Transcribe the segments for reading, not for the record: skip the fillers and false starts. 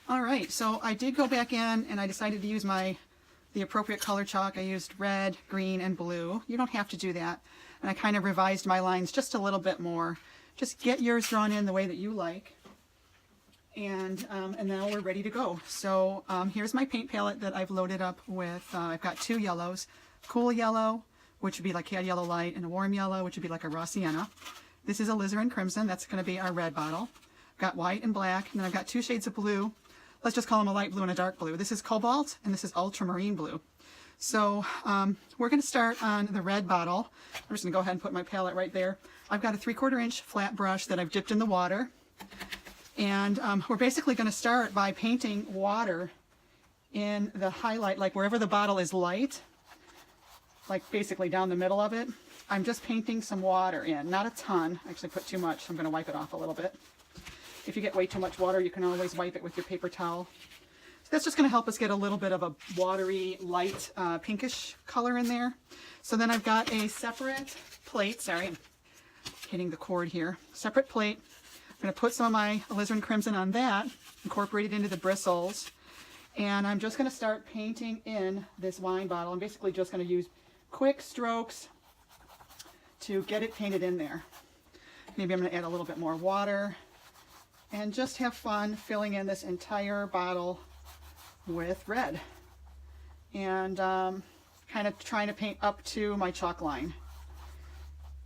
All right, so I did go back in and I decided to use the appropriate color chalk. I used red, green, and blue. You don't have to do that. And I kind of revised my lines just a little bit more. Just get yours drawn in the way that you like. And now we're ready to go. So here's my paint palette that I've loaded up with. I've got two yellows, cool yellow, which would be like cad yellow light, and a warm yellow, which would be like a raw sienna. This is alizarin crimson. That's going to be our red bottle. I've got white and black, and then I've got two shades of blue. Let's just call them a light blue and a dark blue. This is cobalt, and this is ultramarine blue. So we're going to start on the red bottle. I'm just going to go ahead and put my palette right there. I've got a 3/4 inch flat brush that I've dipped in the water. And we're basically going to start by painting water in the highlight, like wherever the bottle is light, like basically down the middle of it. I'm just painting some water in, not a ton. I actually put too much, so I'm going to wipe it off a little bit. If you get way too much water, you can always wipe it with your paper towel. So that's just going to help us get a little bit of a watery, light, pinkish color in there. So then I've got a separate plate. Sorry, I'm hitting the cord here. Separate plate. I'm going to put some of my alizarin crimson on that, incorporate it into the bristles, and I'm just going to start painting in this wine bottle. I'm basically just going to use quick strokes to get it painted in there. Maybe I'm going to add a little bit more water and just have fun filling in this entire bottle with red and kind of trying to paint up to my chalk line.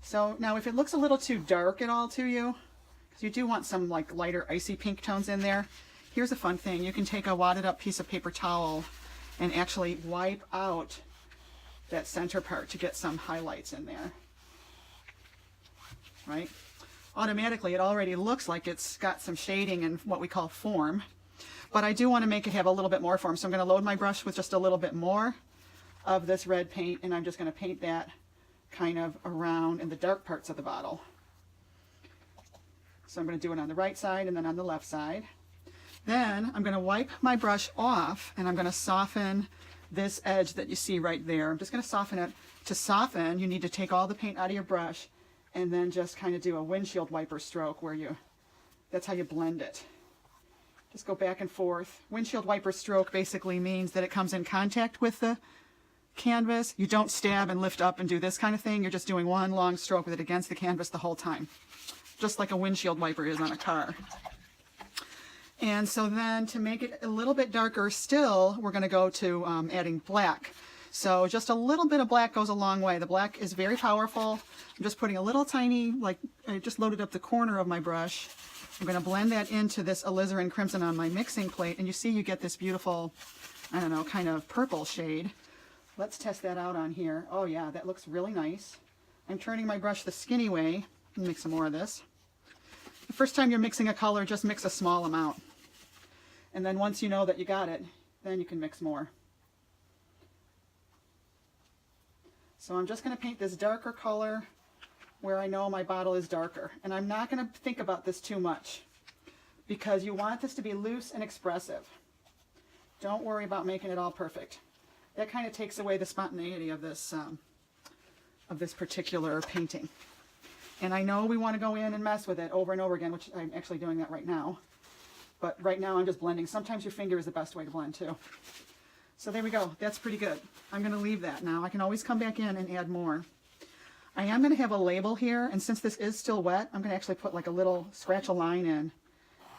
So now if it looks a little too dark at all to you, because you do want some like lighter icy pink tones in there, here's a fun thing. You can take a wadded up piece of paper towel and actually wipe out that center part to get some highlights in there, right? Automatically it already looks like it's got some shading and what we call form, but I do want to make it have a little bit more form. So I'm going to load my brush with just a little bit more of this red paint, and I'm just going to paint that kind of around in the dark parts of the bottle. So I'm going to do it on the right side and then on the left side. Then I'm going to wipe my brush off and I'm going to soften this edge that you see right there. I'm just going to soften it. To soften, you need to take all the paint out of your brush and then just kind of do a windshield wiper stroke where that's how you blend it. Just go back and forth. Windshield wiper stroke basically means that it comes in contact with the canvas. You don't stab and lift up and do this kind of thing. You're just doing one long stroke with it against the canvas the whole time, just like a windshield wiper is on a car. And so then to make it a little bit darker still, we're going to go to adding black. So just a little bit of black goes a long way. The black is very powerful. I'm just putting a little tiny, like I just loaded up the corner of my brush. I'm going to blend that into this alizarin crimson on my mixing plate, and you see you get this beautiful, I don't know, kind of purple shade. Let's test that out on here. Oh yeah, that looks really nice. I'm turning my brush the skinny way. Let me make some more of this. The first time you're mixing a color, just mix a small amount. And then once you know that you got it, then you can mix more. So I'm just going to paint this darker color where I know my bottle is darker. And I'm not going to think about this too much because you want this to be loose and expressive. Don't worry about making it all perfect. That kind of takes away the spontaneity of this particular painting. And I know we want to go in and mess with it over and over again, which I'm actually doing that right now. But right now I'm just blending. Sometimes your finger is the best way to blend too. So there we go. That's pretty good. I'm going to leave that now. I can always come back in and add more. I am going to have a label here, and since this is still wet, I'm going to actually put like a little scratch a line in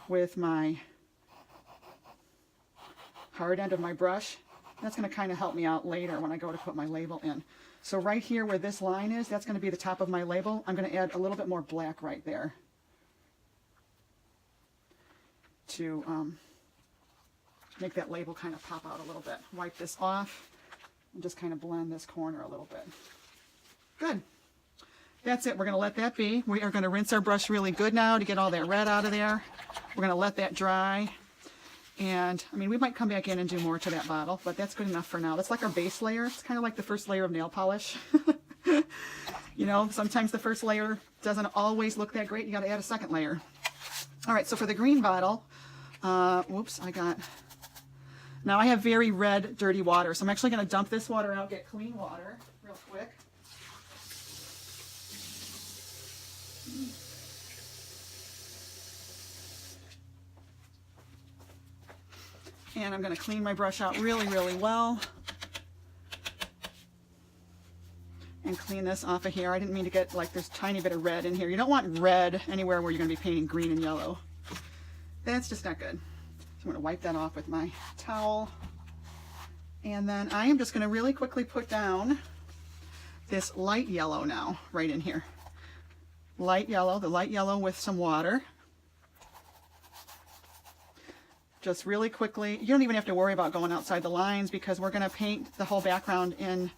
with my hard end of my brush. That's going to kind of help me out later when I go to put my label in. So right here where this line is, that's going to be the top of my label. I'm going to add a little bit more black right there to make that label kind of pop out a little bit. Wipe this off and just kind of blend this corner a little bit. Good. That's it. We're going to let that be. We are going to rinse our brush really good now to get all that red out of there. We're going to let that dry. And, I mean, we might come back in and do more to that bottle, but that's good enough for now. That's like our base layer. It's kind of like the first layer of nail polish. You know, sometimes the first layer doesn't always look that great. You got to add a second layer. All right, so for the green bottle, whoops, now I have very red, dirty water. So I'm actually going to dump this water out, get clean water real quick. And I'm going to clean my brush out really, really well. And clean this off of here. I didn't mean to get like this tiny bit of red in here. You don't want red anywhere where you're going to be painting green and yellow. That's just not good. So I'm going to wipe that off with my towel. And then I am just going to really quickly put down this light yellow now, right in here. Light yellow, the light yellow with some water. Just really quickly. You don't even have to worry about going outside the lines because we're going to paint the whole background in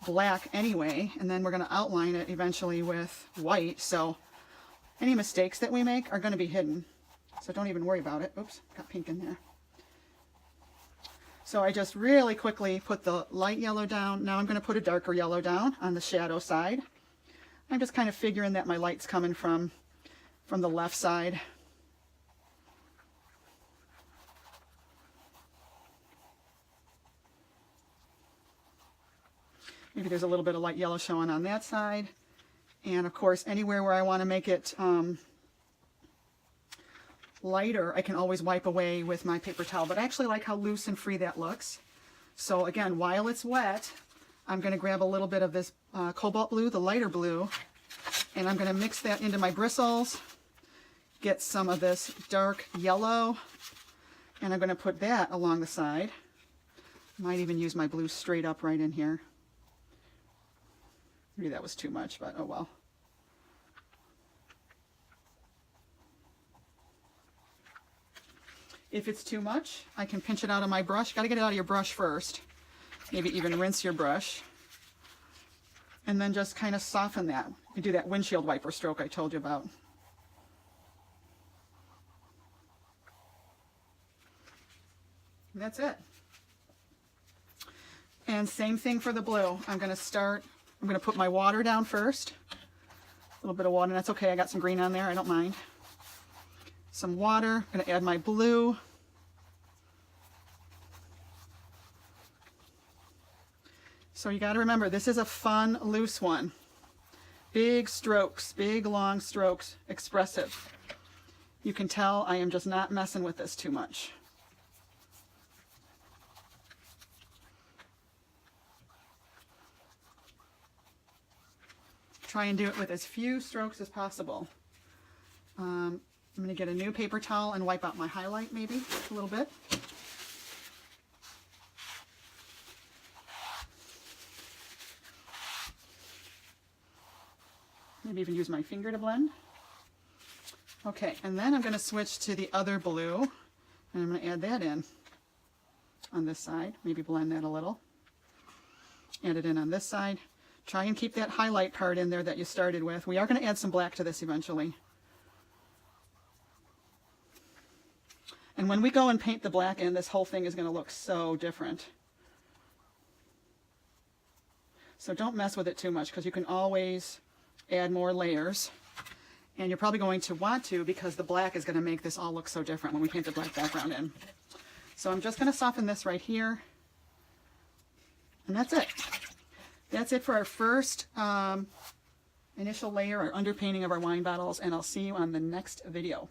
black anyway, and then we're going to outline it eventually with white. So any mistakes that we make are going to be hidden. So don't even worry about it. Oops, got pink in there. So I just really quickly put the light yellow down. Now I'm going to put a darker yellow down on the shadow side. I'm just kind of figuring that my light's coming from the left side. Maybe there's a little bit of light yellow showing on that side. And of course, anywhere where I want to make it lighter, I can always wipe away with my paper towel. But I actually like how loose and free that looks. So again, while it's wet, I'm going to grab a little bit of this cobalt blue, the lighter blue, and I'm going to mix that into my bristles, get some of this dark yellow, and I'm going to put that along the side. Might even use my blue straight up right in here. Maybe that was too much, but oh well. If it's too much, I can pinch it out of my brush. Got to get it out of your brush first. Maybe even rinse your brush. And then just kind of soften that. You do that windshield wiper stroke I told you about. And that's it. And same thing for the blue. I'm going to put my water down first. A little bit of water, and that's okay. I got some green on there. I don't mind. Some water. I'm going to add my blue. So you got to remember, this is a fun, loose one. Big strokes, big long strokes, expressive. You can tell I am just not messing with this too much. Try and do it with as few strokes as possible. I'm going to get a new paper towel and wipe out my highlight maybe a little bit. Maybe even use my finger to blend. Okay, and then I'm going to switch to the other blue, and I'm going to add that in on this side. Maybe blend that a little. Add it in on this side. Try and keep that highlight part in there that you started with. We are going to add some black to this eventually. And when we go and paint the black in, this whole thing is going to look so different. So don't mess with it too much because you can always add more layers. And you're probably going to want to because the black is going to make this all look so different when we paint the black background in. So I'm just going to soften this right here. And that's it. That's it for our first initial layer or underpainting of our wine bottles, and I'll see you on the next video.